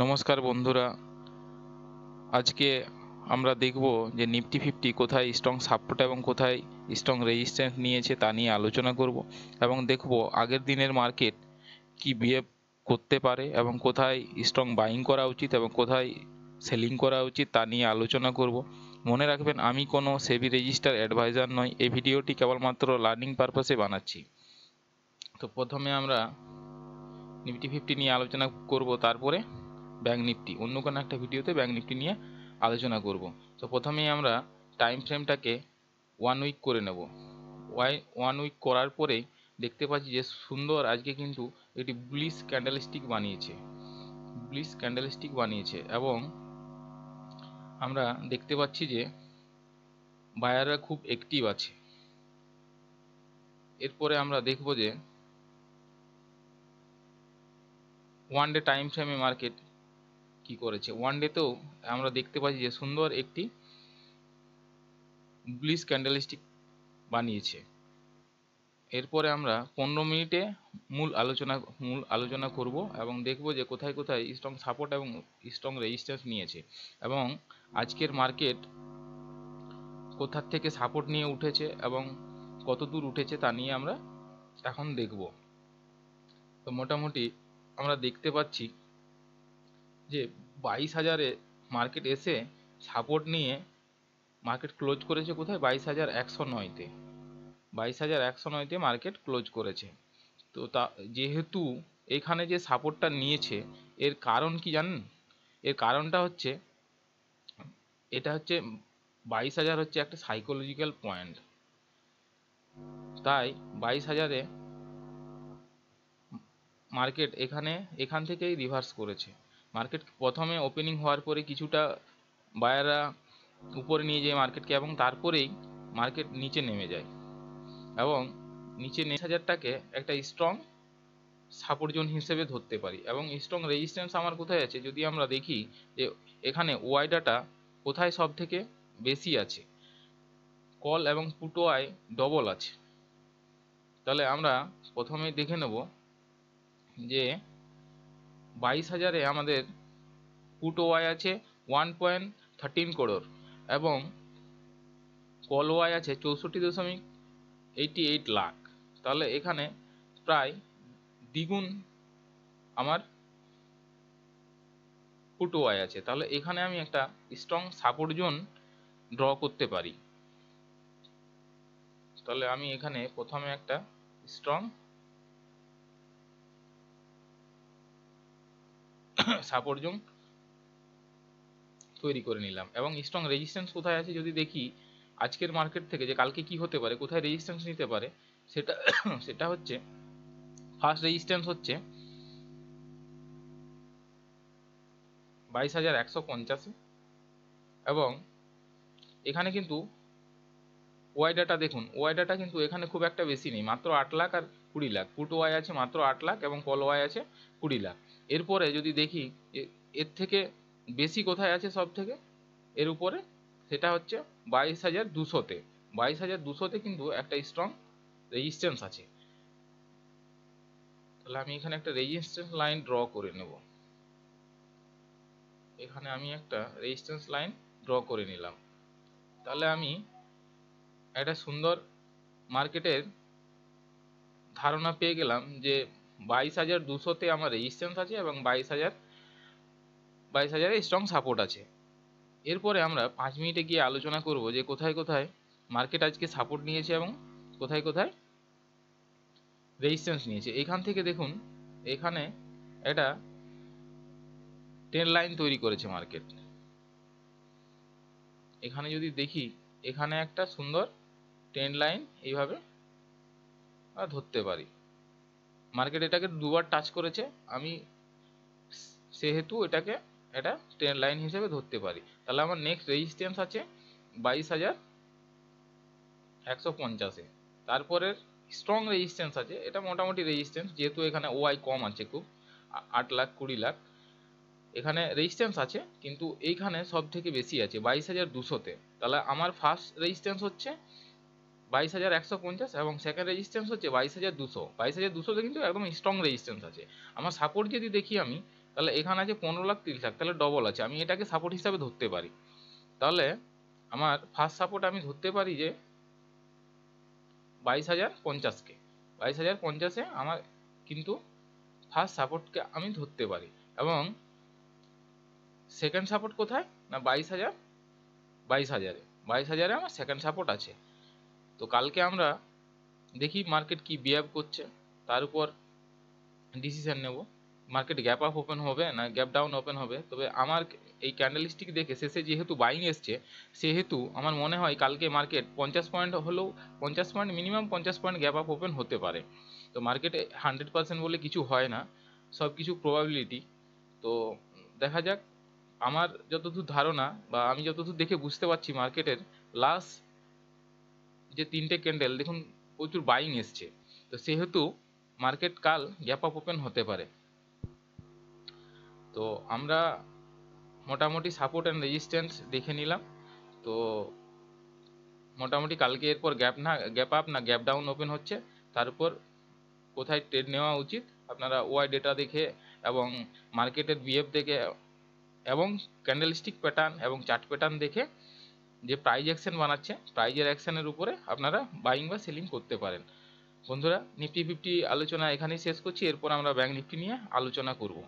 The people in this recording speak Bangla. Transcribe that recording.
নমস্কার বন্ধুরা, আজকে আমরা দেখব যে নিফটি ফিফটি কোথায় স্ট্রং সাপোর্ট এবং কোথায় স্ট্রং রেজিস্ট্যান্স নিয়েছে তা নিয়ে আলোচনা করব এবং দেখব আগের দিনের মার্কেট কি বিহেভ করতে পারে এবং কোথায় স্ট্রং বাইং করা উচিত এবং কোথায় সেলিং করা উচিত তা নিয়ে আলোচনা করব। মনে রাখবেন, আমি কোনো সেবি রেজিস্টার অ্যাডভাইজার নই। এই ভিডিওটি কেবলমাত্র লার্নিং পারপাসে বানাচ্ছি। তো প্রথমে আমরা নিফটি ফিফটি নিয়ে আলোচনা করব, তারপরে ব্যাঙ্ক নিফটি, অন্য কোনো একটা ভিডিওতে ব্যাঙ্ক নিফটি নিয়ে আলোচনা করব। তো প্রথমেই আমরা টাইম ফ্রেমটাকে 1 উইক করে নেব। 1 উইক করার পরেই দেখতে পাচ্ছি যে সুন্দর আজকে কিন্তু একটি বুলিশ ক্যান্ডেলস্টিক বানিয়েছে এবং আমরা দেখতে পাচ্ছি যে বায়াররা খুব অ্যাক্টিভ আছে। এরপরে আমরা দেখব যে ওয়ান ডে টাইম ফ্রেমে মার্কেট কি করেছে। ওয়ান ডেতেও আমরা দেখতে পাচ্ছি যে সুন্দর একটি বুলিশ ক্যান্ডেলস্টিক বানিয়েছে। এরপরে আমরা 15 মিনিটে মূল আলোচনা করব এবং দেখব যে কোথায় কোথায় স্ট্রং সাপোর্ট এবং স্ট্রং রেজিস্ট্যান্স নিয়েছে এবং আজকের মার্কেট কোথা থেকে সাপোর্ট নিয়ে উঠেছে এবং কত দূর উঠেছে তা নিয়ে আমরা এখন দেখব। তো মোটামুটি আমরা দেখতে পাচ্ছি যে 22,000-এ মার্কেট এসে সাপোর্ট নিয়ে মার্কেট ক্লোজ করেছে কোথায়, 22,109-তে। 22,109-তে মার্কেট ক্লোজ করেছে। তো তা যেহেতু এখানে যে সাপোর্টটা নিয়েছে, এর কারণ কি জানেন? এর কারণটা হচ্ছে, এটা হচ্ছে 22,000 হচ্ছে একটা সাইকোলজিক্যাল পয়েন্ট। তাই 22,000-এ মার্কেট এখান থেকেই রিভার্স করেছে। মার্কেট প্রথমে ওপেনিং হওয়ার পরে কিছুটা বায়াররা উপরে নিয়ে যায় মার্কেটকে এবং তারপরেই মার্কেট নিচে নেমে যায় এবং নিচে 22,000টাকে একটা স্ট্রং সাপোর্ট জোন হিসেবে ধরতে পারি এবং স্ট্রং রেজিস্ট্যান্স আমার কোথায় আছে যদি আমরা দেখি যে এখানে ওয়াই ডাটা কোথায় সব থেকে বেশি আছে, কল এবং পুট ওয়াই ডবল আছে। তাহলে আমরা প্রথমেই দেখে নেব যে 22,000-এ আমাদের পুট ওয়াই আছে 1.13 করোড় এবং কল ওয়াই আছে 64.88 লাখ। তাহলে এখানে প্রায় দ্বিগুণ আমার পুট ওয়াই আছে। তাহলে এখানে আমি একটা স্ট্রং সাপোর্ট জোন ড্র করতে পারি। তাহলে আমি এখানে প্রথমে একটা স্ট্রং সাপোর্ট জোন তৈরি করে নিলাম এবং স্ট্রং রেজিস্ট্যান্স কোথায় আছে যদি দেখি আজকের মার্কেট থেকে, যে কালকে কি হতে পারে, কোথায় রেজিস্ট্যান্স নিতে পারে, সেটা হচ্ছে ফার্স্ট রেজিস্ট্যান্স হচ্ছে 22,150 এবং এখানে কিন্তু ওয়াই ডাটা দেখুন, ওয়াই ডাটা কিন্তু এখানে খুব একটা বেশি নেই, মাত্র 8 লাখ আর 20 লাখ। পুট ওয়াই আছে মাত্র 8 লাখ এবং কল ওয়াই আছে 20 লাখ। এরপরে যদি দেখি এর থেকে বেশি কোথায় আছে সব থেকে এর উপরে, সেটা হচ্ছে 22,200-তে। 22,200-তে কিন্তু একটা স্ট্রং রেজিস্ট্যান্স আছে। তাহলে আমি এখানে একটা রেজিস্ট্যান্স লাইন ড্র করে নেব। এখানে আমি একটা রেজিস্ট্যান্স লাইন ড্র করে নিলাম। তাহলে আমি একটা সুন্দর মার্কেটের ধারণা পেয়ে গেলাম যে 22,200-তে আমার রেজিস্ট্যান্স আছে এবং 22,000-এ স্ট্রং সাপোর্ট আছে। এরপরে আমরা 5 মিনিটে গিয়ে আলোচনা করব যে কোথায় কোথায় মার্কেট আজকে সাপোর্ট নিয়েছে এবং কোথায় কোথায় রেজিস্ট্যান্স নিয়েছে। এখান থেকে দেখুন, এখানে একটা ট্রেন্ড লাইন তৈরি করেছে মার্কেট। এখানে যদি দেখি, এখানে একটা সুন্দর ট্রেন্ড লাইন এইভাবে ধরতে পারি। মার্কেট এটাকে দুবার টাচ করেছে, আমি সেহেতু এটাকে একটা ট্রেন্ড লাইন হিসেবে ধরতে পারি। তাহলে আমার নেক্সট রেজিস্ট্যান্স আছে 22,150-এ। তারপরের স্ট্রং রেজিস্ট্যান্স আছে, এটা মোটামুটি রেজিস্ট্যান্স, যেহেতু এখানে ওয়াই কম আছে খুব, 8 লাখ 20 লাখ এখানে রেজিস্ট্যান্স আছে, কিন্তু এইখানে সব থেকে বেশি আছে 22,200-তে। তাহলে আমার ফার্স্ট রেজিস্ট্যান্স হচ্ছে 22,150 এবং সেকেন্ড রেজিস্ট্যান্স হচ্ছে 22,200। 22,200-তে কিন্তু একদম স্ট্রং রেজিস্ট্যান্স আছে। আমার সাপোর্ট যদি দেখি আমি তাহলে এখানে আছে 15,30,000, তাহলে ডবল আছে, আমি এটাকে সাপোর্ট হিসাবে ধরতে পারি। তাহলে আমার ফার্স্ট সাপোর্ট আমি ধরতে পারি যে 22,050কে, 22,050-এ আমার কিন্তু ফার্স্ট সাপোর্টকে আমি ধরতে পারি। এবং সেকেন্ড সাপোর্ট কোথায় না 22,000, 22,000-এ আমার সেকেন্ড সাপোর্ট আছে। তো কালকে আমরা দেখি মার্কেট কি বিহেভ করছে, তার উপর ডিসিশন নেব মার্কেট গ্যাপ আপ ওপেন হবে না গ্যাপ ডাউন ওপেন হবে। তবে আমার এই ক্যান্ডেলস্টিক দেখে শেষে যেহেতু বাইং এসছে, সেহেতু আমার মনে হয় কালকে মার্কেট 50 পয়েন্ট হলেও, 50 point minimum 50 point gap up open হতে পারে। তো মার্কেটে 100% বলে কিছু হয় না, সব কিছু প্রবাবিলিটি। তো দেখা যাক। আমার যতদূর ধারণা বা আমি যতদূর দেখে বুঝতে পারছি, মার্কেটের লাস্ট যে 3টে ক্যান্ডেল দেখুন প্রচুর বাইং এসছে, তো সেহেতু মার্কেট কাল গ্যাপ আপ ওপেন হতে পারে। তো আমরা মোটামুটি সাপোর্ট অ্যান্ড রেজিস্ট্যান্স দেখে নিলাম। তো মোটামুটি কালকে এরপর গ্যাপ আপ না গ্যাপ ডাউন ওপেন হচ্ছে, তার উপর কোথায় ট্রেড নেওয়া উচিত আপনারা ওয়াই ডেটা দেখে এবং মার্কেটের বিহেভ দেখে এবং ক্যান্ডেলস্টিক প্যাটার্ন এবং চার্ট প্যাটার্ন দেখে যে প্রাইজ অ্যাকশন বানাচ্ছে, প্রাইজের অ্যাকশনের উপরে আপনারা বাইং বা সেলিং করতে পারেন। বন্ধুরা, নিফটি 50 আলোচনা এখানেই শেষ করছি, এরপর আমরা ব্যাংক নিফটি নিয়ে আলোচনা করব।